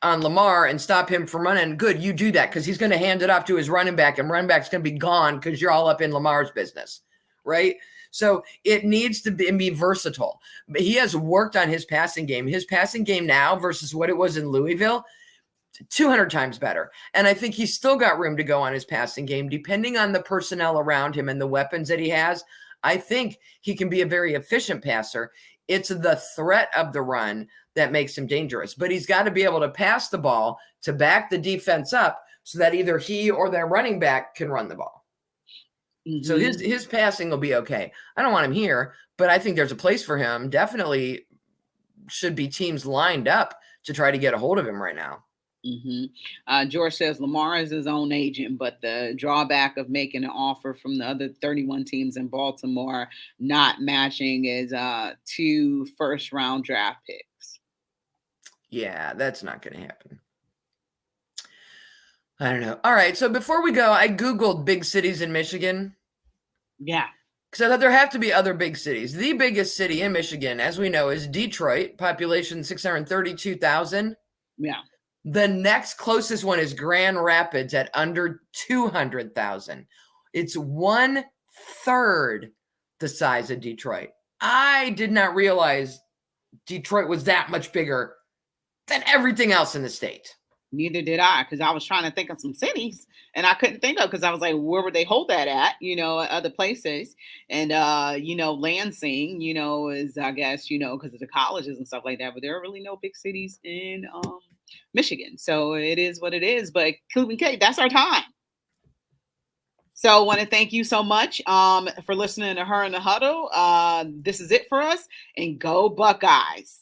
Lamar and stop him from running. Good, you do that because he's going to hand it off to his running back, and running back's going to be gone because you're all up in Lamar's business, right? So it needs to be versatile. But he has worked on his passing game. His passing game now versus what it was in Louisville, 200 times better. And I think he's still got room to go on his passing game, depending on the personnel around him and the weapons that he has. I think he can be a very efficient passer. It's the threat of the run that makes him dangerous, but he's got to be able to pass the ball to back the defense up so that either he or their running back can run the ball. So his passing will be okay. I don't want him here, but I think there's a place for him. Definitely should be teams lined up to try to get a hold of him right now. George says Lamar is his own agent, but the drawback of making an offer from the other 31 teams in Baltimore not matching is 2 first-round draft picks. Yeah, that's not going to happen. I don't know. All right, so before we go, I Googled big cities in Michigan. Yeah. Because I thought there have to be other big cities. The biggest city in Michigan, as we know, is Detroit, population 632,000. Yeah. The next closest one is Grand Rapids at under 200,000. It's 1/3 the size of Detroit. I did not realize Detroit was that much bigger than everything else in the state. Neither did I, because I was trying to think of some cities and I couldn't think of, because I was like, where would they hold that at, other places. And, Lansing, is, I guess, because of the colleges and stuff like that, but there are really no big cities in Michigan. So it is what it is. But Cleveland K, that's our time. So I want to thank you so much for listening to Her in the Huddle. This is it for us, and go Buckeyes.